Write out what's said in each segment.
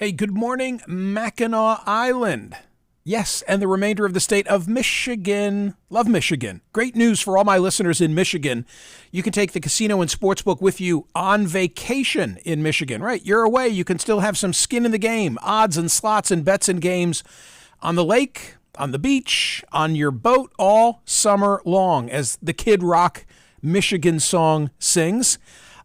Hey, good morning, Mackinac Island. Yes, and the remainder of the state of Michigan. Love Michigan. Great news for all my listeners in Michigan. You can take the casino and sportsbook with you on vacation in Michigan, right? You're away. You can still have some skin in the game, odds and slots and bets and games on the lake, on the beach, on your boat all summer long, as the Kid Rock Michigan song sings.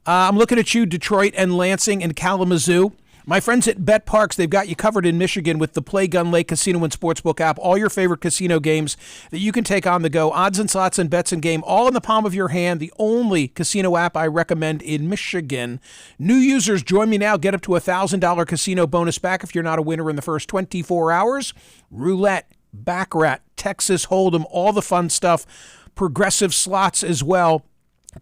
I'm looking at you, Detroit and Lansing and Kalamazoo. My friends at Bet Parks, they've got you covered in Michigan with the Play Gun Lake Casino and Sportsbook app. All your favorite casino games that you can take on the go. Odds and slots and bets and game all in the palm of your hand. The only casino app I recommend in Michigan. New users, join me now. Get up to a $1,000 casino bonus back if you're not a winner in the first 24 hours. Roulette, Baccarat, Texas Hold'em, all the fun stuff. Progressive slots as well.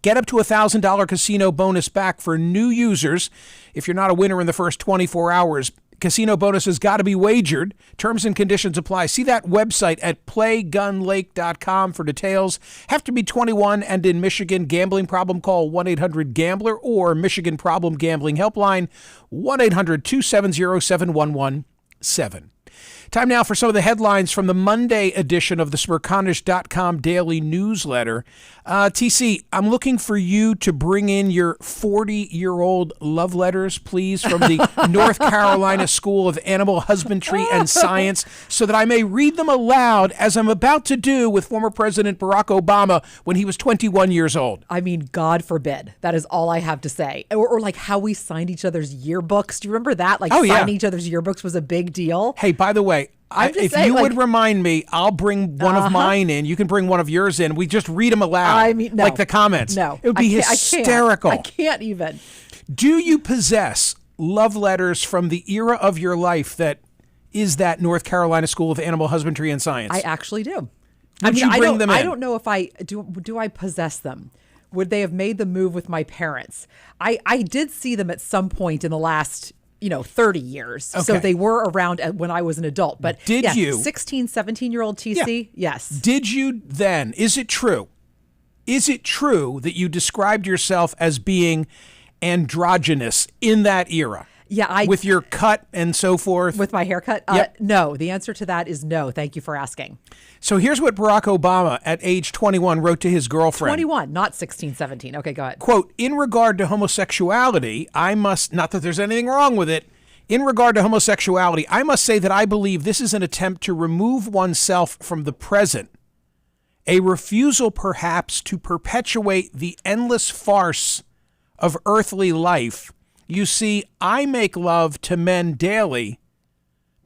Get up to a $1,000 casino bonus back for new users if you're not a winner in the first 24 hours. Casino bonus has got to be wagered. Terms and conditions apply. See that website at playgunlake.com for details. Have to be 21 and in Michigan. Gambling problem, call 1-800-GAMBLER or Michigan Problem Gambling Helpline, 1-800-270-7117. Time now for some of the headlines from the Monday edition of the Smerconish.com daily newsletter. TC, I'm looking for you to bring in your 40-year-old love letters, please, from the North Carolina School of Animal Husbandry and Science, so that I may read them aloud, as I'm about to do with former President Barack Obama when he was 21 years old. I mean, God forbid. That is all I have to say. Or like how we signed each other's yearbooks. Do you remember that? Like signing each other's yearbooks was a big deal. Hey, by the way, if saying, you would remind me, I'll bring one of mine in. You can bring one of yours in. We just read them aloud. I mean, no. Like the comments. No. It would be hysterical. I can't even. Do you possess love letters from the era of your life that is that North Carolina School of Animal Husbandry and Science? I actually do. Would you bring them in? I don't know if I do I possess them. Would they have made the move with my parents? I did see them at some point in the last 30 years. Okay. So they were around when I was an adult. But did you? 16, 17-year-old TC? Yeah. Yes. Did you then? Is it true? Is it true that you described yourself as being androgynous in that era? Yeah. With your cut and so forth? With my haircut? Yep. No. The answer to that is no. Thank you for asking. So here's what Barack Obama at age 21 wrote to his girlfriend. 21, not 16, 17. Okay, go ahead. Quote, in regard to homosexuality, I must, not that there's anything wrong with it, in regard to homosexuality, I must say that I believe this is an attempt to remove oneself from the present, a refusal perhaps to perpetuate the endless farce of earthly life. You see, I make love to men daily,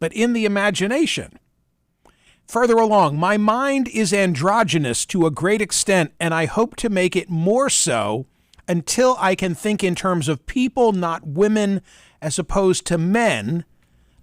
but in the imagination. Further along, my mind is androgynous to a great extent, and I hope to make it more so until I can think in terms of people, not women, as opposed to men.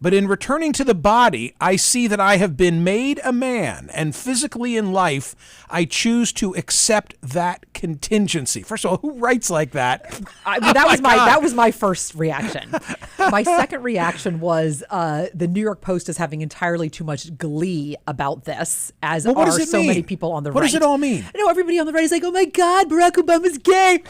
But in returning to the body, I see that I have been made a man, and physically in life, I choose to accept that contingency. First of all, who writes like that? That was my first reaction. My second reaction was the New York Post is having entirely too much glee about this, as are so many people on the right. What does it all mean? I know everybody on the right is like, oh my God, Barack Obama's gay.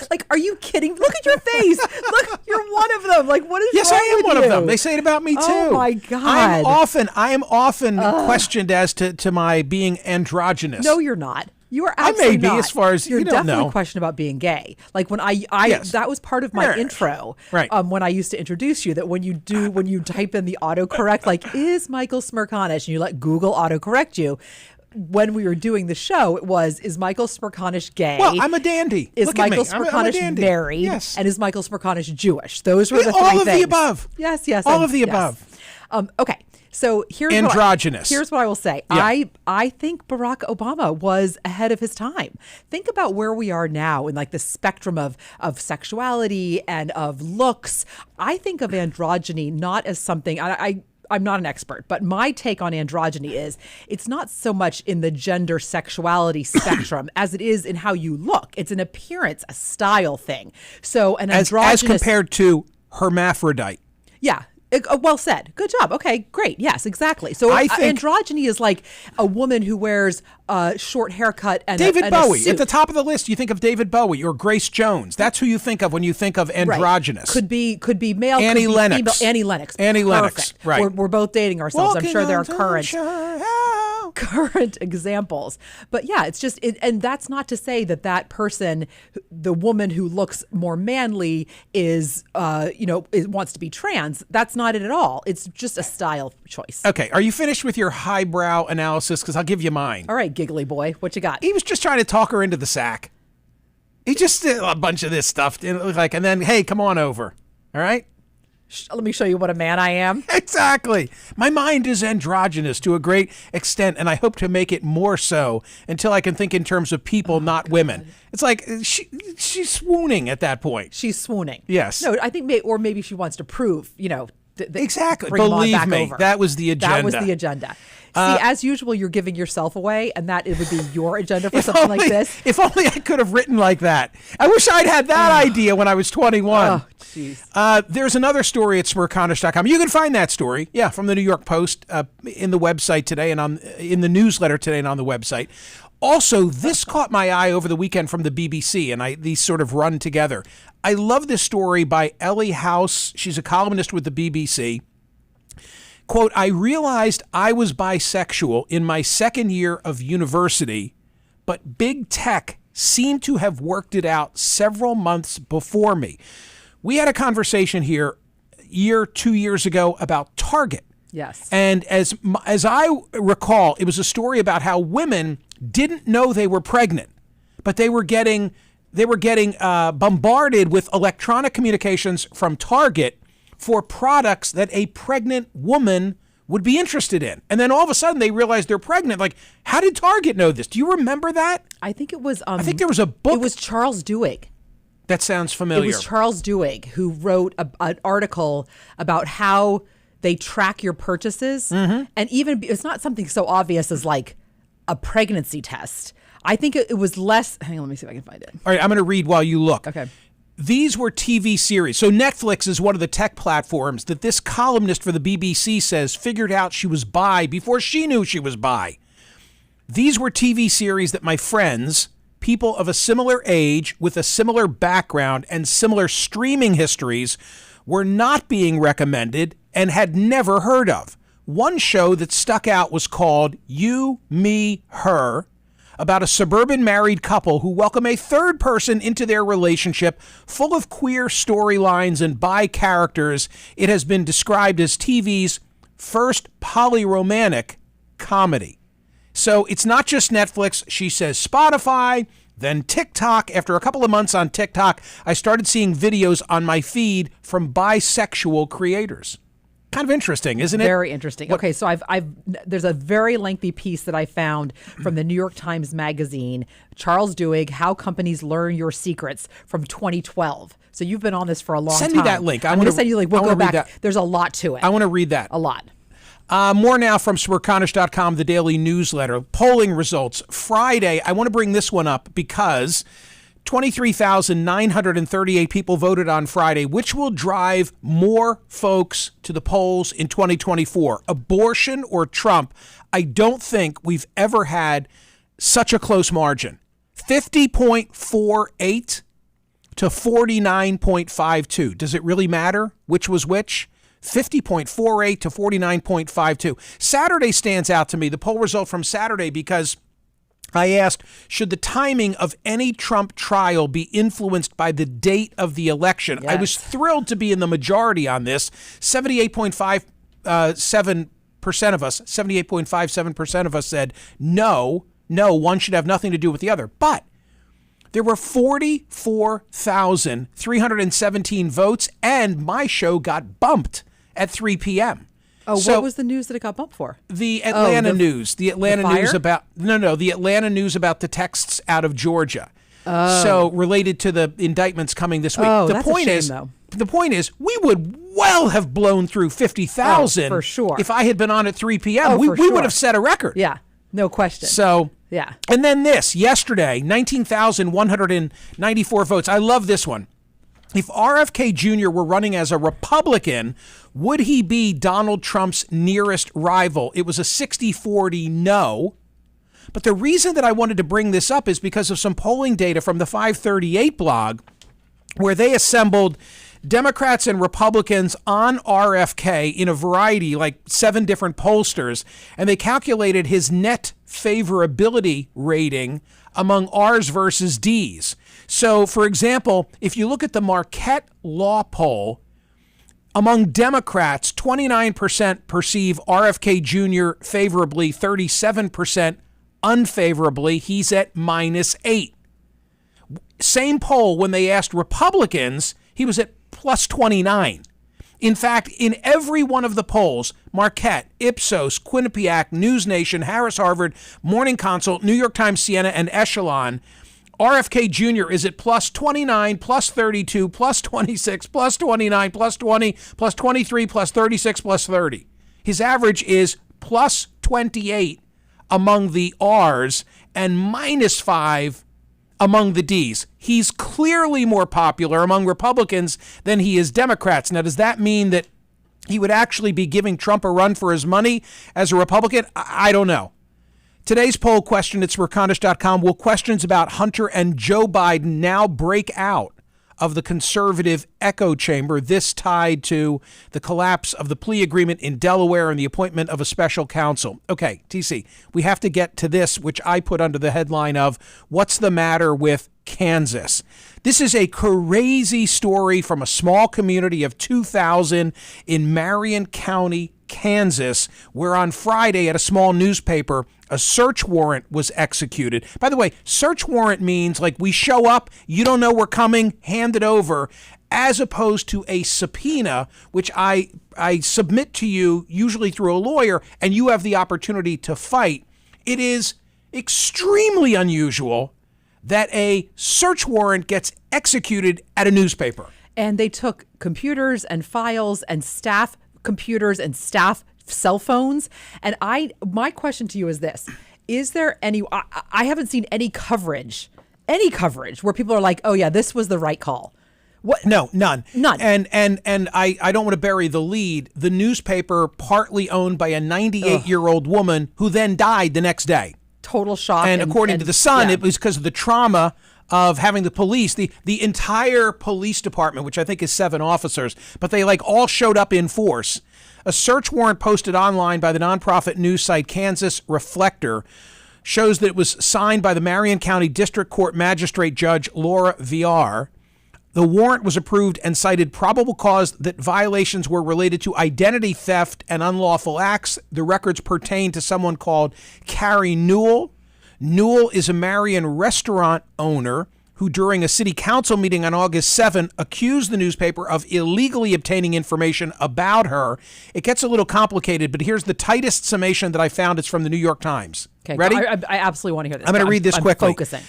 Like, are you kidding? Look at your face. Look, you're one of them. Like, what is yes, wrong I am with one you? of them. They say it about me too. Oh my God. I am often questioned as to my being androgynous. No, you're not. You are absolutely not. I may be, as far as you're you don't definitely know. Questioned about being gay. Like when Yes. that was part of my intro. Right. When I used to introduce you, that when you type in the autocorrect, like, is Michael Smerconish, and you let Google autocorrect you. When we were doing the show, it was, is Michael Smerconish gay? Well, I'm a dandy. Is Look Michael at me. I'm a Smerconish dandy. married? Yes. And is Michael Smerconish Jewish? Those were the three all of things. the above. Yes, yes. All of the above. Okay. So here's androgynous. Here's what I will say. Yeah. I think Barack Obama was ahead of his time. Think about where we are now in like the spectrum of sexuality and of looks. I think of androgyny not as something I'm not an expert, but my take on androgyny is it's not so much in the gender sexuality spectrum as it is in how you look. It's an appearance, a style thing. So an androgynous, as compared to hermaphrodite. Yeah. Well said. Good job. Okay, great. Yes, exactly. So I think androgyny is like a woman who wears a short haircut and David and Bowie. a suit. At the top of the list, you think of David Bowie or Grace Jones. That's who you think of when you think of androgynous. Could be male. Annie could be Lennox. Female. Annie Lennox. Annie Lennox. Perfect. Right. We're both dating ourselves. I'm sure there are current current examples. But yeah, it's just, and that's not to say that person, the woman who looks more manly is, wants to be trans. That's not it at all. It's just a style choice. Okay, are you finished with your highbrow analysis? Because I'll give you mine. All right, giggly boy, what you got? He was just trying to talk her into the sack. He just did a bunch of this stuff, and then, hey, come on over. All right? Let me show you what a man I am. Exactly. My mind is androgynous to a great extent, and I hope to make it more so until I can think in terms of people, not women. It's like she's swooning at that point. She's swooning. Yes. No, I think, or maybe she wants to prove, exactly. Bring Believe me, over. that was the agenda. That was the agenda. See, as usual, you're giving yourself away, and that it would be your agenda for something like this. If only I could have written like that. I wish I'd had that idea when I was 21. Oh, jeez. There's another story at Smerconish.com. You can find that story, from the New York Post in the website today and in the newsletter today and on the website. Also, this caught my eye over the weekend from the BBC, and these sort of run together. I love this story by Ellie House. She's a columnist with the BBC. Quote, I realized I was bisexual in my second year of university, but big tech seemed to have worked it out several months before me. We had a conversation here 2 years ago about Target. Yes. And as I recall, it was a story about how women didn't know they were pregnant, but they were getting bombarded with electronic communications from Target for products that a pregnant woman would be interested in. And then all of a sudden they realized they're pregnant. Like, how did Target know this? Do you remember that? I think it was... I think there was a book. It was Charles Duhigg. That sounds familiar. It was Charles Duhigg who wrote an article about how they track your purchases. Mm-hmm. And even, it's not something so obvious as like a pregnancy test. I think it was less... Hang on, let me see if I can find it. All right, I'm going to read while you look. Okay. These were TV series. So Netflix is one of the tech platforms that this columnist for the BBC says figured out she was bi before she knew she was bi. These were TV series that my friends, people of a similar age with a similar background and similar streaming histories, were not being recommended and had never heard of. One show that stuck out was called You, Me, Her, about a suburban married couple who welcome a third person into their relationship, full of queer storylines and bi characters. It has been described as TV's first polyromantic comedy. So it's not just Netflix. She says Spotify, then TikTok. After a couple of months on TikTok, I started seeing videos on my feed from bisexual creators. Kind of interesting, isn't it? Very interesting. Okay, so there's a very lengthy piece that I found from the New York Times Magazine, Charles Duhigg, How Companies Learn Your Secrets from 2012. So you've been on this for a long time. Send me that link. I'm going to send you the link. We'll go back. That. There's a lot to it. I want to read that. A lot. More now from Smerconish.com, the daily newsletter. Polling results. Friday, I want to bring this one up because 23,938 people voted on Friday, which will drive more folks to the polls in 2024. Abortion or Trump, I don't think we've ever had such a close margin. 50.48 to 49.52. Does it really matter which was which? 50.48 to 49.52. Saturday stands out to me, the poll result from Saturday, because I asked, should the timing of any Trump trial be influenced by the date of the election? Yes. I was thrilled to be in the majority on this. 78.57% of us, 78.57% of us said no, one should have nothing to do with the other. But there were 44,317 votes, and my show got bumped at 3 p.m. Oh, so, what was the news that it got bumped for? The Atlanta news. The Atlanta news about the Atlanta news about the texts out of Georgia. Oh. So related to the indictments coming this week. Oh, that's a shame, though. The point is, we would well have blown through 50,000 for sure. If I had been on at 3 p.m. Oh, we sure. would have set a record. Yeah, no question. So, yeah. And then yesterday, 19,194 votes. I love this one. If RFK Jr. were running as a Republican, would he be Donald Trump's nearest rival? It was a 60-40 no. But the reason that I wanted to bring this up is because of some polling data from the 538 blog, where they assembled Democrats and Republicans on RFK in a variety, like 7 different pollsters, and they calculated his net favorability rating among R's versus D's. So, for example, if you look at the Marquette Law poll, among Democrats, 29% perceive RFK Jr. favorably, 37% unfavorably. He's at -8. Same poll when they asked Republicans, he was at +29. In fact, in every one of the polls, Marquette, Ipsos, Quinnipiac, News Nation, Harris Harvard, Morning Consult, New York Times, Siena, and Echelon, RFK Jr. is at +29, +32, +26, +29, +20, +23, +36, +30. His average is +28 among the R's and -5 among the D's. He's clearly more popular among Republicans than he is Democrats. Now, does that mean that he would actually be giving Trump a run for his money as a Republican? I don't know. Today's poll question at Smerconish.com: will questions about Hunter and Joe Biden now break out of the conservative echo chamber? This tied to the collapse of the plea agreement in Delaware and the appointment of a special counsel. Okay, TC, we have to get to this, which I put under the headline of "What's the Matter with Kansas?" This is a crazy story from a small community of 2,000 in Marion County, Kansas, where on Friday at a small newspaper, a search warrant was executed. By the way, search warrant means like we show up, you don't know we're coming, hand it over, as opposed to a subpoena, which I submit to you usually through a lawyer, and you have the opportunity to fight. It is extremely unusual that a search warrant gets executed at a newspaper. And they took computers and files and staff computers and staff cell phones. And my question to you is this: is there any? I haven't seen any coverage where people are like, "Oh yeah, this was the right call." What? No, none. None. And I don't want to bury the lead. The newspaper, partly owned by a 98-year-old woman who then died the next day. Total shock. And according to the Sun, it was because of the trauma of having the police, the entire police department, which I think is 7 officers, but they like all showed up in force. A search warrant posted online by the nonprofit news site Kansas Reflector shows that it was signed by the Marion County District Court Magistrate Judge Laura Villar. The warrant was approved and cited probable cause that violations were related to identity theft and unlawful acts. The records pertain to someone called Carrie Newell. Newell is a Marion restaurant owner who, during a city council meeting on August 7, accused the newspaper of illegally obtaining information about her. It gets a little complicated, but here's the tightest summation that I found. It's from the New York Times. Okay, ready? I absolutely want to hear this. I'm going to read this quickly. Focusing.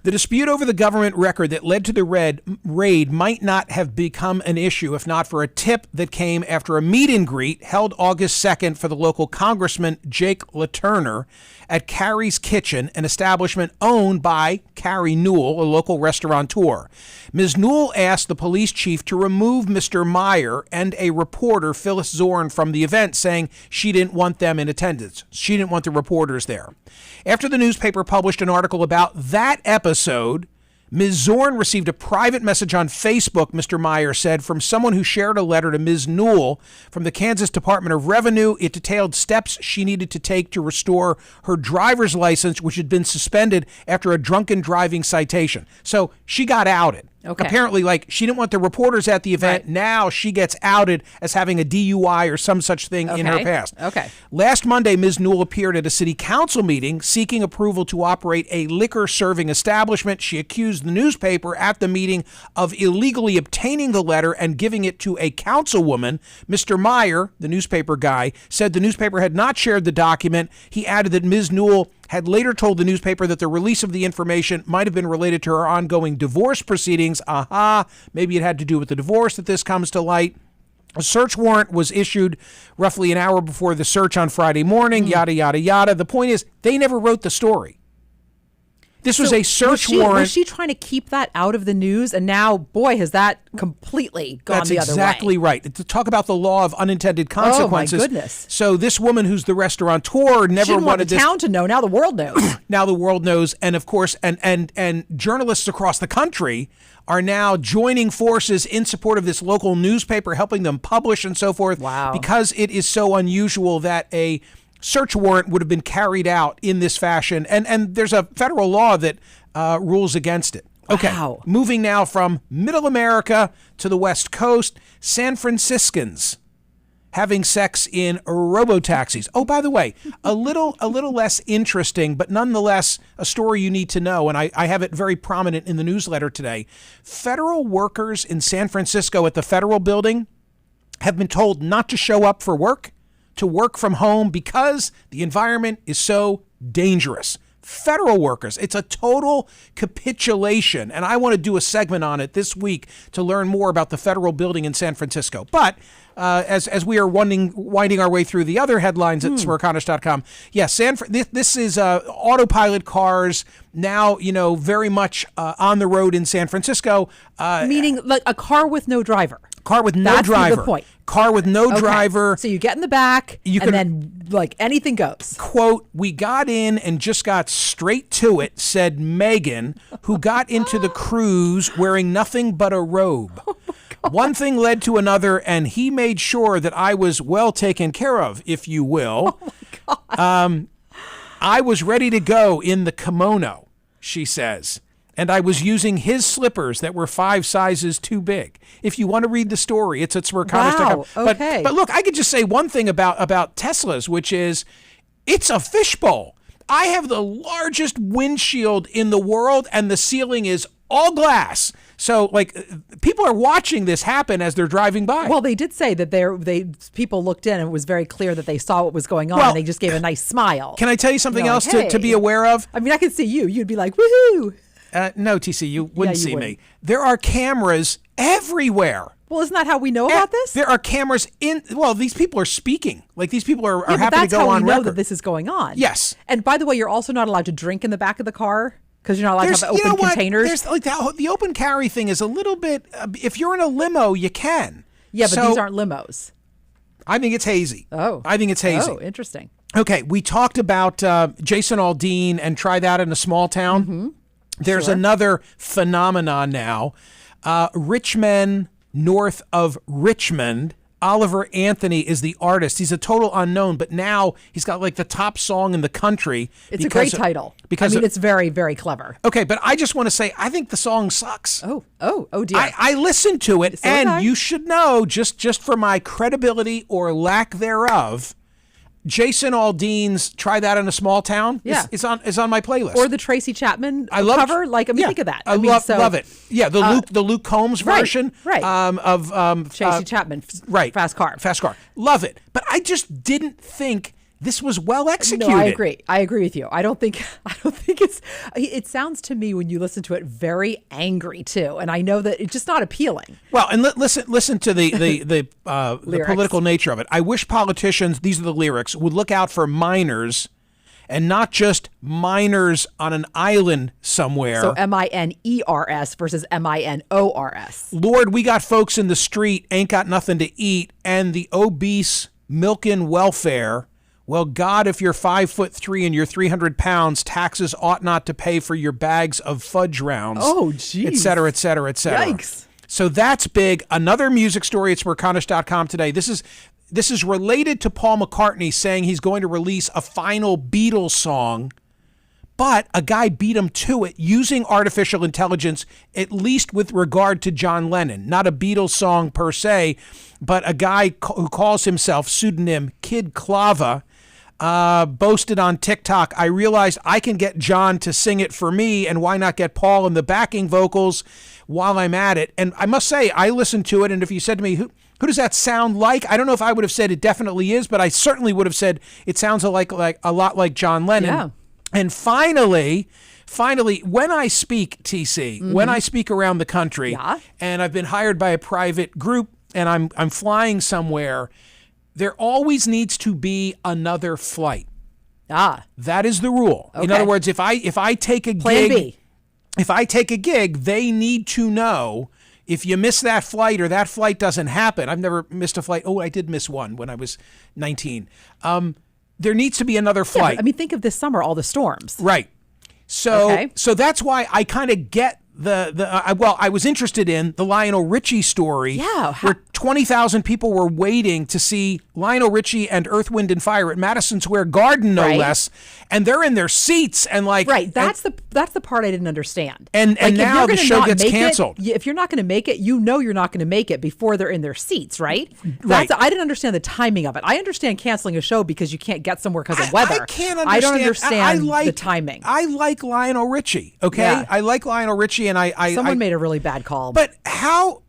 The dispute over the government record that led to the raid might not have become an issue if not for a tip that came after a meet and greet held August 2nd for the local Congressman Jake LaTurner at Carrie's Kitchen, an establishment owned by Carrie Newell, a local restaurateur. Ms. Newell asked the police chief to remove Mr. Meyer and a reporter, Phyllis Zorn, from the event, saying she didn't want them in attendance. She didn't want the reporters there. After the newspaper published an article about that episode, Ms. Zorn received a private message on Facebook, Mr. Meyer said, from someone who shared a letter to Ms. Newell from the Kansas Department of Revenue. It detailed steps she needed to take to restore her driver's license, which had been suspended after a drunken driving citation. So she got outed. Okay. Apparently, like, she didn't want the reporters at the event. Right. Now she gets outed as having a DUI or some such thing in her past. Okay. Last Monday, Ms. Newell appeared at a city council meeting seeking approval to operate a liquor serving establishment. She accused the newspaper at the meeting of illegally obtaining the letter and giving it to a councilwoman. Mr. Meyer, the newspaper guy, said the newspaper had not shared the document. He added that Ms. Newell had later told the newspaper that the release of the information might have been related to her ongoing divorce proceedings. Maybe it had to do with the divorce that this comes to light. A search warrant was issued roughly an hour before the search on Friday morning, yada, yada, yada. The point is, they never wrote the story. This was a search warrant. Was she trying to keep that out of the news? And now, boy, has that completely gone the other way. That's exactly right. To talk about the law of unintended consequences. Oh, my goodness. So this woman who's the restaurateur never she didn't wanted want the this. town to know. Now the world knows. Now the world knows. And of course, and journalists across the country are now joining forces in support of this local newspaper, helping them publish and so forth. Wow. Because it is so unusual that a search warrant would have been carried out in this fashion. And there's a federal law that rules against it. Okay, Wow. Moving now from Middle America to the West Coast, San Franciscans having sex in robo-taxis. Oh, by the way, a little less interesting, but nonetheless a story you need to know, and I have it very prominent in the newsletter today. Federal workers in San Francisco at the federal building have been told not to show up for work, to work from home because the environment is so dangerous. Federal workers, it's a total capitulation, and I want to do a segment on it this week to learn more about the federal building in San Francisco. But as we are winding our way through the other headlines at Smerconish.com, this is autopilot cars now, very much on the road in San Francisco. Meaning like a car with no driver. Car with no That's driver. the point. Car with no driver. So you get in the back, then like anything goes. Quote, "We got in and just got straight to it," said Megan, who got into the cruise wearing nothing but a robe. One thing led to another, and he made sure that I was well taken care of, if you will. Oh my God. I was ready to go in the kimono, she says. And I was using his slippers that were 5 sizes too big. If you want to read the story, it's at Smerconish.com. Wow, okay. But look, I could just say one thing about Teslas, which is it's a fishbowl. I have the largest windshield in the world, and the ceiling is all glass. So, people are watching this happen as they're driving by. Well, they did say that people looked in and it was very clear that they saw what was going on, and they just gave a nice smile. Can I tell you something else hey. to be aware of? I mean, I could see you. You'd be like, woohoo. No, TC, you wouldn't see wouldn't. me. There are cameras everywhere. Well, isn't that how we know about this? There are cameras these people are speaking. Like, these people are but happy to that's go how on we know record. that this is going on. Yes. And by the way, you're also not allowed to drink in the back of the car because you're not allowed to have open containers. There's the open carry thing is a little bit. If you're in a limo, you can. Yeah, but these aren't limos. I think it's hazy. Oh, I think it's hazy. Oh, interesting. Okay, we talked about Jason Aldean and Try That in a Small Town. Mm-hmm. There's another phenomenon now. Rich men north of Richmond. Oliver Anthony is the artist. He's a total unknown, but now he's got the top song in the country. It's a great title. It's very, very clever. Okay, but I just want to say, I think the song sucks. Oh dear. I listened to it, So did I. you should know, just for my credibility or lack thereof, Jason Aldean's "Try That in a Small Town" is on my playlist. Or the Tracy Chapman Think cover. of that. I love it. Yeah, the Luke Combs version, right. Of Tracy Chapman, right? Fast Car. Love it. But I just didn't think this was well executed. No, I agree with you. I don't think it sounds to me when you listen to it very angry too, and I know that it's just not appealing. Well, and listen to the political nature of it. I wish politicians, these are the lyrics, would look out for minors and not just minors on an island somewhere. So MINERS versus MINORS. Lord, we got folks in the street, ain't got nothing to eat, and the obese milkin' welfare. Well, God, if you're 5'3" and you're 300 pounds, taxes ought not to pay for your bags of fudge rounds. Oh, geez. Et cetera, et cetera, et cetera. Yikes. So that's big. Another music story at Smerconish.com today. This is related to Paul McCartney saying he's going to release a final Beatles song, but a guy beat him to it using artificial intelligence, at least with regard to John Lennon. Not a Beatles song per se, but a guy who calls himself pseudonym Kid Clava. Boasted on TikTok, I realized I can get John to sing it for me, and why not get Paul in the backing vocals while I'm at it? And I must say, I listened to it, and if you said to me, who does that sound like? I don't know if I would have said it definitely is, but I certainly would have said it sounds like a lot like John Lennon. Yeah. And finally, when I speak, TC, when I speak around the country, and I've been hired by a private group, and I'm flying somewhere, there always needs to be another flight. That is the rule. In Okay. other words, if I take a Plan gig, B. if I take a gig, they need to know if you miss that flight or that flight doesn't happen. I've never missed a flight. Oh, I did miss one when I was 19. There needs to be another flight. Yeah, I mean, think of this summer, all the storms. Right. So Okay. so that's why I kind of get I was interested in the Lionel Richie story. Yeah. Where 20,000 people were waiting to see Lionel Richie and Earth, Wind and Fire at Madison Square Garden, no Right. less. And they're in their seats and like. Right. That's the part I didn't understand. And Like, if now you're the gonna show not gets make it, canceled. if you're not going to make it, you know you're not going to make it before they're in their seats, right? Right. I didn't understand the timing of it. I understand canceling a show because you can't get somewhere because of weather. I can't understand. I don't understand I like the timing. I like Lionel Richie. Okay. Yeah. I like Lionel Richie, and Someone made a really bad call. But how,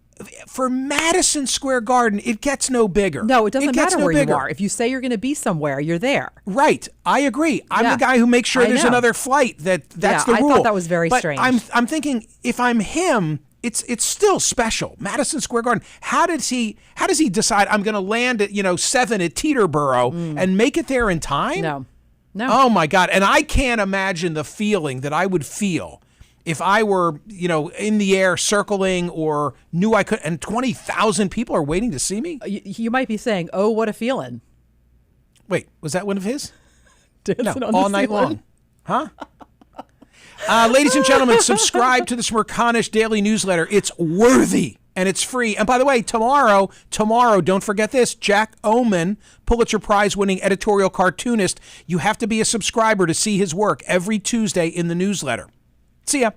for Madison Square Garden, it gets no bigger. No, it doesn't gets matter no where bigger. you are. If you say you're going to be somewhere, you're there. Right. I agree. I'm Yeah. the guy who makes sure I there's know. another flight. That's Yeah, the I rule. thought that was very But strange. I'm thinking, if I'm him, it's still special. Madison Square Garden. How does he decide I'm going to land at 7 at Teterboro and make it there in time? No. Oh my God. And I can't imagine the feeling that I would feel if I were, in the air circling or knew I could, and 20,000 people are waiting to see me. You might be saying, "Oh, what a feeling." Wait, was that one of his? Dancing on all the night ceiling. long. Huh? Ladies and gentlemen, subscribe to the Smerconish Daily Newsletter. It's worthy and it's free. And by the way, tomorrow, don't forget this, Jack Oman, Pulitzer Prize winning editorial cartoonist. You have to be a subscriber to see his work every Tuesday in the newsletter. See ya.